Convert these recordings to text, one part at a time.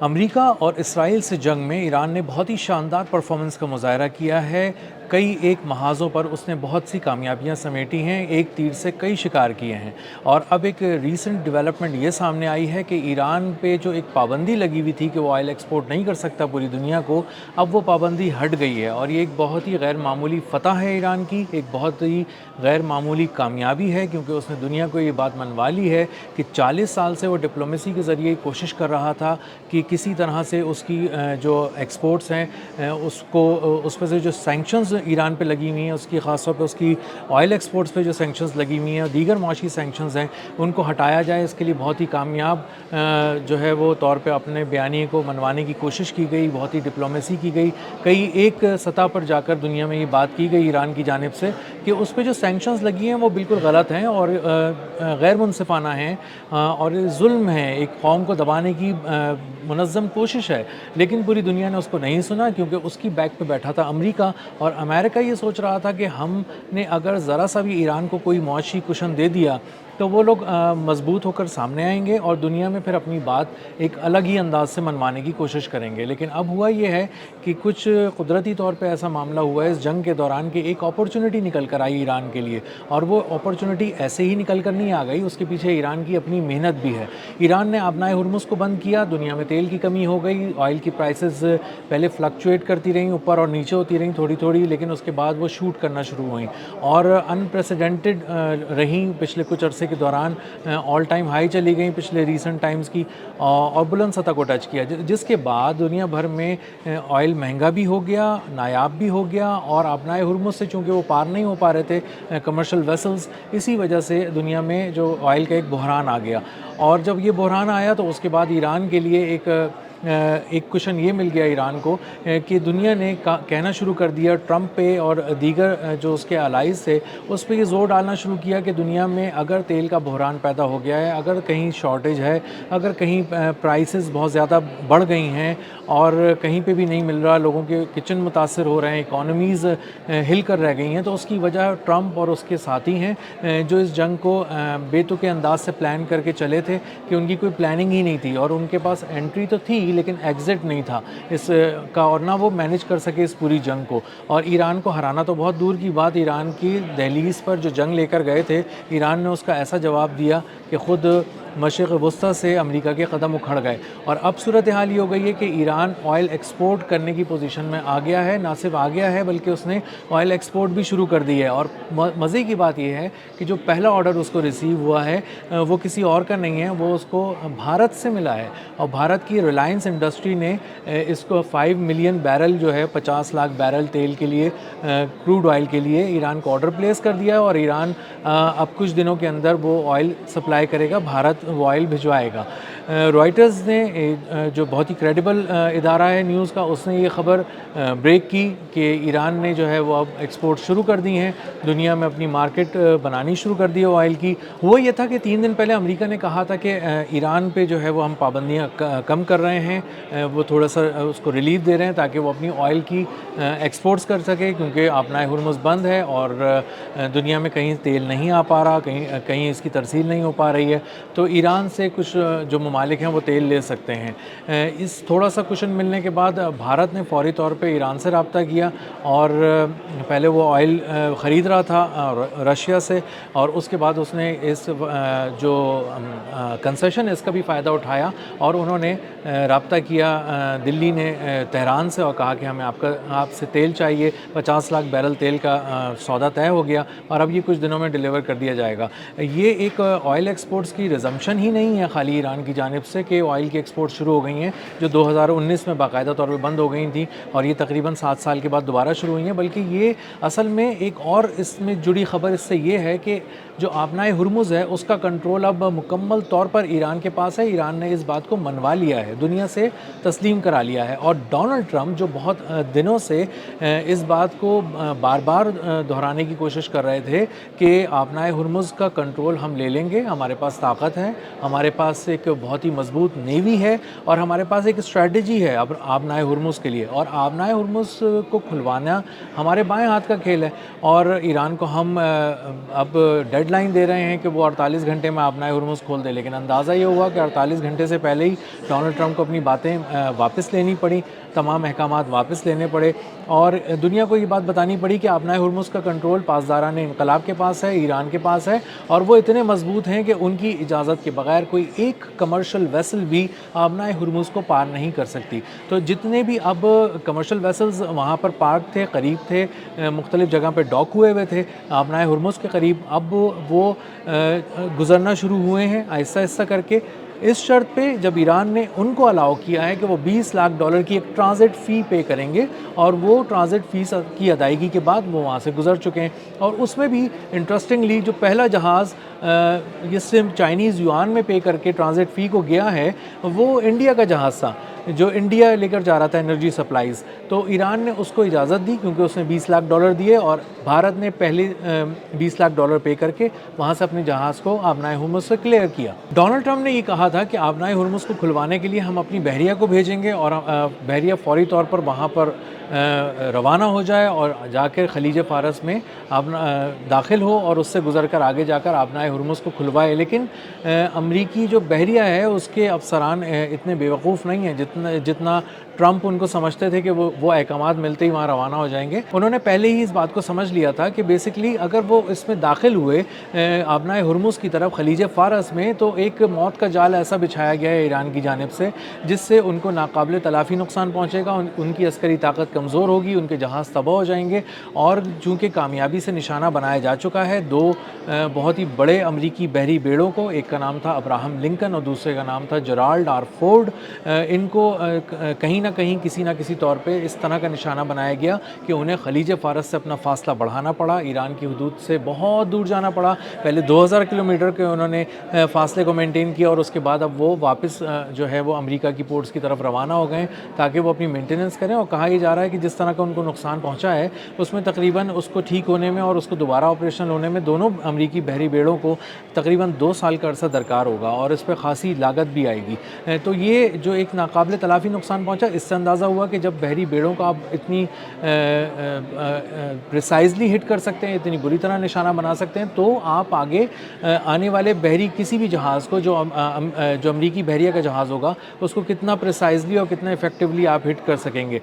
امریکہ اور اسرائیل سے جنگ میں ایران نے بہت ہی شاندار پرفارمنس کا مظاہرہ کیا ہے۔ کئی ایک محاذوں پر اس نے بہت سی کامیابیاں سمیٹی ہیں، ایک تیر سے کئی شکار کیے ہیں۔ اور اب ایک ریسنٹ ڈیولپمنٹ یہ سامنے آئی ہے کہ ایران پہ جو ایک پابندی لگی ہوئی تھی کہ وہ آئل ایکسپورٹ نہیں کر سکتا پوری دنیا کو، اب وہ پابندی ہٹ گئی ہے، اور یہ ایک بہت ہی غیر معمولی فتح ہے ایران کی، ایک بہت ہی غیر معمولی کامیابی ہے، کیونکہ اس نے دنیا کو یہ بات منوا لی ہے کہ 40 سال سے وہ ڈپلومیسی کے ذریعے کوشش کر رہا تھا کہ کسی طرح سے اس کی جو ایکسپورٹس ہیں اس پہ سے جو سینکشنز ایران پہ لگی ہوئی ہیں، اس کی خاص طور پہ اس کی آئل ایکسپورٹس پہ جو سینکشنز لگی ہوئی ہیں اور دیگر معاشی سینکشنز ہیں ان کو ہٹایا جائے۔ اس کے لیے بہت ہی کامیاب جو ہے وہ طور پہ اپنے بیانیے کو منوانے کی کوشش کی گئی، بہت ہی ڈپلومیسی کی گئی، کئی ایک سطح پر جا کر دنیا میں یہ بات کی گئی ایران کی جانب سے کہ اس پہ جو سینکشنز لگی ہیں وہ بالکل غلط ہیں اور غیر منصفانہ ہیں اور ظلم ہے، ایک قوم کو دبانے کی منظم کوشش ہے۔ لیکن پوری دنیا نے اس کو نہیں سنا، کیونکہ اس کی بیک پہ بیٹھا تھا امریکہ، اور امریکہ یہ سوچ رہا تھا کہ ہم نے اگر ذرا سا بھی ایران کو کوئی معاشی کشن دے دیا تو وہ لوگ مضبوط ہو کر سامنے آئیں گے اور دنیا میں پھر اپنی بات ایک الگ ہی انداز سے منوانے کی کوشش کریں گے۔ لیکن اب ہوا یہ ہے کہ کچھ قدرتی طور پہ ایسا معاملہ ہوا ہے اس جنگ کے دوران کہ ایک اپرچونٹی نکل کر آئی ایران کے لیے، اور وہ اپرچونٹی ایسے ہی نکل کر نہیں آ گئی، اس کے پیچھے ایران کی اپنی محنت بھی ہے۔ ایران نے آبنائے ہرمز کو بند کیا، دنیا میں تیل کی کمی ہو گئی، آئل کی پرائسز پہلے فلکچویٹ کرتی رہیں، اوپر اور نیچے ہوتی رہیں تھوڑی تھوڑی، لیکن اس کے بعد وہ شوٹ کرنا شروع ہوئیں اور انپریسیڈنٹڈ رہیں پچھلے کچھ عرصے کے دوران، آل ٹائم ہائی چلی گئیں پچھلے ریسنٹ ٹائمز کی، اور بلند سطح کو ٹچ کیا، جس کے بعد دنیا بھر میں آئل مہنگا بھی ہو گیا، نایاب بھی ہو گیا، اور آبنائے ہرمز سے چونکہ وہ پار نہیں ہو پا رہے تھے کمرشل ویسلز، اسی وجہ سے دنیا میں جو آئل کا ایک بحران آ گیا۔ اور جب یہ بحران آیا تو اس کے بعد ایران کے لیے ایک کوشن یہ مل گیا ایران کو کہ دنیا نے کہنا شروع کر دیا ٹرمپ پہ اور دیگر جو اس کے الائز تھے اس پہ یہ زور ڈالنا شروع کیا کہ دنیا میں اگر تیل کا بحران پیدا ہو گیا ہے، اگر کہیں شارٹیج ہے، اگر کہیں پرائسز بہت زیادہ بڑھ گئی ہیں اور کہیں پہ بھی نہیں مل رہا، لوگوں کے کچن متاثر ہو رہے ہیں، اکانومیز ہل کر رہ گئی ہیں، تو اس کی وجہ ٹرمپ اور اس کے ساتھی ہیں جو اس جنگ کو بے تکے انداز سے پلان کر کے چلے تھے کہ ان کی کوئی پلاننگ ہی نہیں تھی، اور ان کے پاس انٹری تو تھی لیکن ایگزٹ نہیں تھا اس کا، اور نہ وہ مینیج کر سکے اس پوری جنگ کو۔ اور ایران کو ہرانا تو بہت دور کی بات، ایران کی دہلیز پر جو جنگ لے کر گئے تھے ایران نے اس کا ایسا جواب دیا کہ خود مشرق وسطیٰ سے امریکہ کے قدم اکھڑ گئے، اور اب صورتحال یہ ہو گئی ہے کہ ایران آئل ایکسپورٹ کرنے کی پوزیشن میں آ گیا ہے، نہ صرف آ گیا ہے بلکہ اس نے آئل ایکسپورٹ بھی شروع کر دی ہے۔ اور مزے کی بات یہ ہے کہ جو پہلا آرڈر اس کو ریسیو ہوا ہے وہ کسی اور کا نہیں ہے، وہ اس کو بھارت سے ملا ہے، اور بھارت کی ریلائنس انڈسٹری نے اس کو 5 ملین بیرل جو ہے 50 لاکھ بیرل تیل کے لیے، کروڈ آئل کے لیے ایران کو آرڈر پلیس کر دیا ہے، اور ایران اب کچھ دنوں کے اندر وہ آئل سپلائی کرے گا، بھارت وہ آئل بھجوائے گا۔ رائٹرز نے جو بہت ہی کریڈیبل ادارہ ہے نیوز کا، اس نے یہ خبر بریک کی کہ ایران نے جو ہے وہ اب ایکسپورٹ شروع کر دی ہیں، دنیا میں اپنی مارکیٹ بنانی شروع کر دی ہے آئل کی۔ وہ یہ تھا کہ 3 دن پہلے امریکہ نے کہا تھا کہ ایران پہ جو ہے وہ ہم پابندیاں کم کر رہے ہیں، وہ تھوڑا سا اس کو ریلیف دے رہے ہیں تاکہ وہ اپنی آئل کی ایکسپورٹس کر سکے، کیونکہ آبنائے ہرمز بند ہے اور دنیا میں کہیں تیل نہیں آ پا رہا، کہیں اس کی ترسیل نہیں ہو پا رہی ہے، تو ایران سے کچھ جو ممالک ہیں وہ تیل لے سکتے ہیں۔ اس تھوڑا سا کوشن ملنے کے بعد بھارت نے فوری طور پہ ایران سے رابطہ کیا، اور پہلے وہ آئل خرید رہا تھا رشیا سے، اور اس کے بعد اس نے اس جو کنسیشن اس کا بھی فائدہ اٹھایا، اور انہوں نے رابطہ کیا دلی نے تہران سے، اور کہا کہ ہمیں آپ سے تیل چاہیے، 50 لاکھ بیرل تیل کا سودا طے ہو گیا، اور اب یہ کچھ دنوں میں ڈیلیور کر دیا جائے گا۔ یہ ایک آئل ایکسپورٹس کی ریزمپشن ہی نہیں ہے خالی ایران کی جانب سے کہ آئل کی ایکسپورٹ شروع ہو گئی ہیں جو 2019 میں باقاعدہ طور پہ بند ہو گئی تھیں، اور یہ تقریباً 7 سال کے بعد دوبارہ شروع ہوئی ہیں، بلکہ یہ اصل میں ایک اور اس میں جڑی خبر اس سے یہ ہے کہ جو آبنائے ہرمز ہے اس کا کنٹرول اب مکمل طور پر ایران کے پاس ہے۔ ایران نے اس بات کو منوا لیا ہے، دنیا سے تسلیم کرا لیا ہے، اور ڈونلڈ ٹرمپ جو بہت دنوں سے اس بات کو بار بار دہرانے کی کوشش کر رہے تھے کہ آبنائے ہرمز کا کنٹرول ہم لے لیں گے، ہمارے پاس طاقت ہے، ہمارے پاس ایک بہت بہت ہی مضبوط نیوی ہے اور ہمارے پاس ایک اسٹریٹجی ہے اب آبنائے ہرمز کے لیے، اور آبنائے ہرمز کو کھلوانا ہمارے بائیں ہاتھ کا کھیل ہے، اور ایران کو ہم اب ڈیڈ لائن دے رہے ہیں کہ وہ 48 گھنٹے میں آبنائے ہرمز کھول دے، لیکن اندازہ یہ ہوا کہ 48 گھنٹے سے پہلے ہی ڈونلڈ ٹرمپ کو اپنی باتیں واپس لینی پڑی، تمام احکامات واپس لینے پڑے، اور دنیا کو یہ بات بتانی پڑی کہ آبنائے ہرمز کا کنٹرول پاسداران انقلاب کے پاس ہے، ایران کے پاس ہے، اور وہ اتنے مضبوط ہیں کہ ان کی اجازت کے بغیر کوئی ایک کمرشل ویسل بھی آبنائے ہرمز کو پار نہیں کر سکتی۔ تو جتنے بھی اب کمرشل ویسلز وہاں پر پارک تھے، قریب تھے، مختلف جگہ پہ ڈاک ہوئے ہوئے تھے آبنائے ہرمز کے قریب، اب وہ گزرنا شروع ہوئے ہیں آہستہ آہستہ کر کے، اس شرط پہ جب ایران نے ان کو الاؤ کیا ہے کہ وہ $20 لاکھ کی ایک ٹرانزٹ فی پے کریں گے، اور وہ ٹرانزٹ فیس کی ادائیگی کے بعد وہ وہاں سے گزر چکے ہیں۔ اور اس میں بھی انٹرسٹنگلی جو پہلا جہاز یہ صرف چائنیز یوان میں پے کر کے ٹرانزٹ فی کو گیا ہے، وہ انڈیا کا جہاز تھا جو انڈیا لے کر جا رہا تھا انرجی سپلائیز، تو ایران نے اس کو اجازت دی کیونکہ اس نے $20 لاکھ دیے، اور بھارت نے پہلے $20 لاکھ پے کر کے وہاں سے اپنے جہاز کو آبنائے ہرمز سے کلیئر کیا۔ ڈونلڈ ٹرمپ نے یہ کہا تھا کہ آبنائے ہرمز کو کھلوانے کے لیے ہم اپنی بحریہ کو بھیجیں گے، اور بحریہ فوری طور پر وہاں پر روانہ ہو جائے اور جا کر خلیج فارس میں داخل ہو اور اس سے گزر کر آگے جا کر آبنائے ہرمز کو کھلوائے۔ لیکن امریکی جو بحریہ ہے اس کے افسران اتنے بیوقوف نہیں ہیں جتنا ٹرمپ ان کو سمجھتے تھے کہ وہ احکامات ملتے ہی وہاں روانہ ہو جائیں گے۔ انہوں نے پہلے ہی اس بات کو سمجھ لیا تھا کہ بیسکلی اگر وہ اس میں داخل ہوئے آبنائے ہرمز کی طرف خلیج فارس میں، تو ایک موت کا جال ایسا بچھایا گیا ہے ایران کی جانب سے جس سے ان کو ناقابل تلافی نقصان پہنچے گا، ان کی عسکری طاقت کمزور ہوگی، ان کے جہاز تباہ ہو جائیں گے، اور چونکہ کامیابی سے نشانہ بنایا جا چکا ہے دو بہت ہی بڑے امریکی بحری بیڑوں کو، ایک کا نام تھا ابراہم لنکن اور دوسرے کا نام تھا جرالڈ آر فورڈ، ان کو کہیں نہ کہیں کسی نہ کسی طور پہ اس طرح کا نشانہ بنایا گیا کہ انہیں خلیج فارس سے اپنا فاصلہ بڑھانا پڑا، ایران کی حدود سے بہت دور جانا پڑا، پہلے 2000 کلومیٹر کے انہوں نے فاصلے کو مینٹین کیا، اور اس کے بعد اب وہ واپس جو ہے وہ امریکہ کی پورٹس کی طرف روانہ ہو گئے تاکہ وہ اپنی مینٹیننس کریں، اور کہا یہ جا رہا ہے کہ جس طرح کا ان کو نقصان پہنچا ہے اس میں تقریباً اس کو ٹھیک ہونے میں اور اس کو دوبارہ آپریشنل ہونے میں دونوں امریکی بحری بیڑوں کو تقریباً 2 سال کا عرصہ درکار ہوگا، اور اس پہ خاصی لاگت بھی آئے گی۔ تو یہ جو ایک ناقابل تلافی نقصان پہنچا، اس سے اندازہ ہوا کہ جب بحری بیڑوں کا آپ اتنی پریسائزلی ہٹ کر سکتے ہیں، اتنی بری طرح نشانہ بنا سکتے ہیں، تو آپ آگے آنے والے بحری کسی بھی جہاز کو جو امریکی بحریہ کا جہاز ہوگا اس کو کتنا پریسائزلی اور کتنا افیکٹولی آپ ہٹ کر سکیں گے۔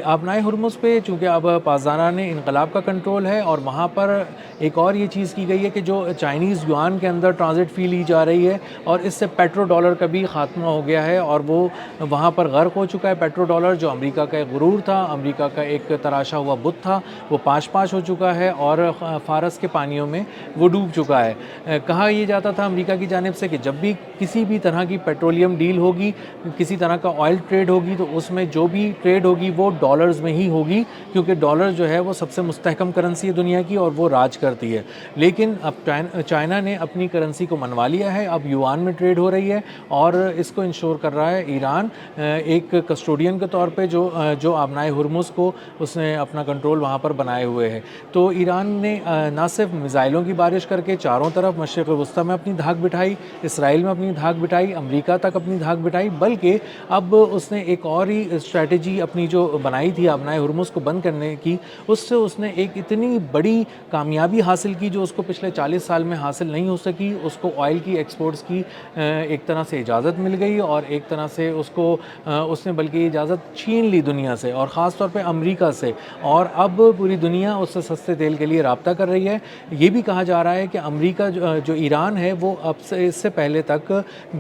آبنائے ہرمز پہ چونکہ اب پاسداران انقلاب کا کنٹرول ہے، اور وہاں پر ایک اور یہ چیز کی گئی ہے کہ جو چائنیز یوان کے اندر ٹرانزٹ فی لی جا رہی ہے، اور اس سے پیٹرو ڈالر کا بھی خاتمہ ہو گیا ہے، اور وہ وہاں پر غرق ہو چکا ہے۔ پیٹرو ڈالر جو امریکہ کا ایک غرور تھا، امریکہ کا ایک تراشا ہوا بت تھا، وہ پاش پاش ہو چکا ہے اور فارس کے پانیوں میں وہ ڈوب چکا ہے۔ کہا یہ جاتا تھا امریکہ کی جانب سے کہ جب بھی کسی بھی طرح کی پیٹرولیم ڈیل ہوگی، کسی طرح کا آئل ٹریڈ ہوگی، تو اس میں جو بھی ٹریڈ ہوگی وہ ڈالرز میں ہی ہوگی، کیونکہ ڈالر جو ہے وہ سب سے مستحکم کرنسی ہے دنیا کی اور وہ راج کرتی ہے۔ لیکن اب چائنا نے اپنی کرنسی کو منوا لیا ہے، اب یوان میں ٹریڈ ہو رہی ہے، اور اس کو انشور کر رہا ہے ایران ایک کسٹوڈین کے طور پہ جو آبنائے ہرمز کو اس نے اپنا کنٹرول وہاں پر بنائے ہوئے ہے۔ تو ایران نے نہ صرف میزائلوں کی بارش کر کے چاروں طرف مشرق وسطیٰ میں اپنی دھاک بٹھائی، اسرائیل میں اپنی دھاک بٹھائی، امریکہ تک اپنی دھاک بٹھائی، بلکہ اب اس نے ایک اور ہی اسٹریٹجی اپنی جو بنائی تھی آبنائے ہرمز کو بند کرنے کی، اس سے اس نے ایک اتنی بڑی کامیابی حاصل کی جو اس کو پچھلے 40 سال میں حاصل نہیں ہو سکی۔ اس کو آئل کی ایکسپورٹس کی ایک طرح سے اجازت مل گئی، اور ایک طرح سے اس نے بلکہ اجازت چھین لی دنیا سے، اور خاص طور پہ امریکہ سے، اور اب پوری دنیا اس سے سستے تیل کے لیے رابطہ کر رہی ہے۔ یہ بھی کہا جا رہا ہے کہ امریکہ جو ایران ہے وہ اب سے اس سے پہلے تک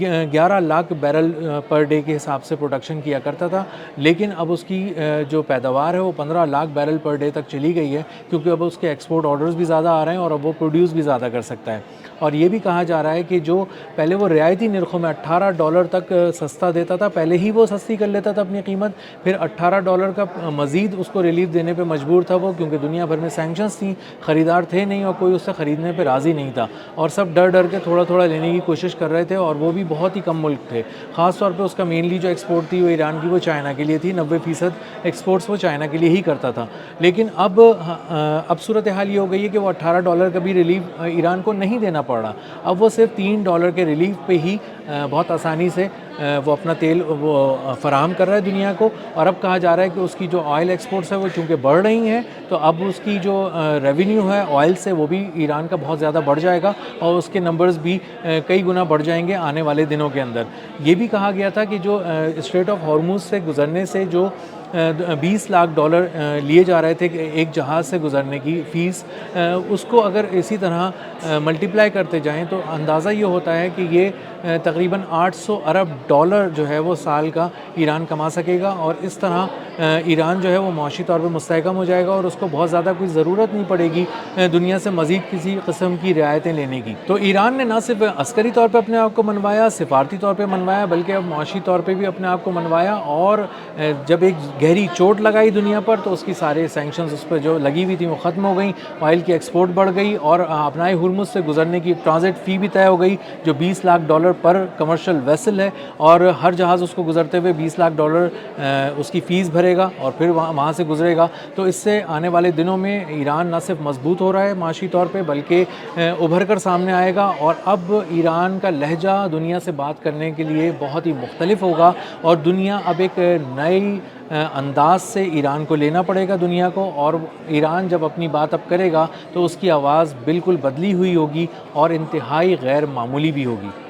11 لاکھ بیرل پر ڈے کے حساب سے پروڈکشن کیا کرتا تھا، لیکن اب اس کی جو پیداوار ہے وہ 15 لاکھ بیرل پر ڈے تک چلی گئی ہے، کیونکہ اب اس کے ایکسپورٹ آرڈرز بھی زیادہ آ رہے ہیں اور اب وہ پروڈیوس بھی زیادہ کر سکتا ہے۔ اور یہ بھی کہا جا رہا ہے کہ جو پہلے وہ رعایتی نرخوں میں $18 تک سستا دیتا تھا، پہلے ہی وہ سستی کر لیتا تھا اپنی قیمت، پھر $18 کا مزید اس کو ریلیف دینے پہ مجبور تھا وہ، کیونکہ دنیا بھر میں سینکشنز تھیں، خریدار تھے نہیں اور کوئی اس سے خریدنے پہ راضی نہیں تھا، اور سب ڈر ڈر کے تھوڑا تھوڑا لینے کی کوشش کر رہے تھے، اور وہ بھی بہت ہی کم ملک تھے. خاص طور پہ اس کا مینلی جو ایکسپورٹ تھی وہ ایران کی وہ چائنا کے لیے تھی. 90% ایکسپورٹس وہ چائنا کے لیے ہی کرتا تھا. لیکن اب صورتحال یہ ہو گئی ہے کہ وہ $18 کا بھی ریلیف ایران کو نہیں دینا پڑ رہا. اب وہ صرف $3 کے ریلیف پہ ہی بہت آسانی سے وہ اپنا تیل وہ فراہم کر رہا ہے دنیا کو. اور اب کہا جا رہا ہے کہ اس کی جو آئل ایکسپورٹس ہے وہ چونکہ بڑھ رہی ہیں تو اب اس کی جو ریونیو ہے آئل سے وہ بھی ایران کا بہت زیادہ بڑھ جائے گا اور اس کے نمبرز بھی کئی گنا بڑھ جائیں گے آنے والے دنوں کے اندر. یہ بھی کہا گیا تھا کہ جو اسٹریٹ آف ہارموز سے گزرنے سے جو $20 لاکھ لیے جا رہے تھے ایک جہاز سے گزرنے کی فیس, اس کو اگر اسی طرح ملٹیپلائی کرتے جائیں تو اندازہ یہ ہوتا ہے کہ یہ تقریباً $800 ارب جو ہے وہ سال کا ایران کما سکے گا. اور اس طرح ایران جو ہے وہ معاشی طور پہ مستحکم ہو جائے گا اور اس کو بہت زیادہ کوئی ضرورت نہیں پڑے گی دنیا سے مزید کسی قسم کی رعایتیں لینے کی. تو ایران نے نہ صرف عسکری طور پہ اپنے آپ کو منوایا, سفارتی طور پہ منوایا, بلکہ اب معاشی طور پہ بھی اپنے آپ کو منوایا. اور جب ایک گہری چوٹ لگائی دنیا پر تو اس کی سارے سینکشنز اس پہ جو لگی ہوئی تھیں وہ ختم ہو گئیں, آئل کی ایکسپورٹ بڑھ گئی اور اپنائے ہرمز سے گزرنے کی ٹرانزٹ فی بھی طے ہو گئی جو $20 لاکھ پر کمرشل ویسل ہے, اور ہر جہاز اس کو گزرتے ہوئے $20 لاکھ اس کی فیس بھرے گا اور پھر وہاں سے گزرے گا. تو اس سے آنے والے دنوں میں ایران نہ صرف مضبوط ہو رہا ہے معاشی طور پہ بلکہ ابھر کر سامنے آئے گا. اور اب ایران کا لہجہ دنیا سے بات کرنے کے لیے بہت ہی مختلف ہوگا اور دنیا اب ایک نئی انداز سے ایران کو لینا پڑے گا دنیا کو. اور ایران جب اپنی بات اب کرے گا تو اس کی آواز بالکل بدلی ہوئی ہوگی اور انتہائی غیر معمولی بھی ہوگی.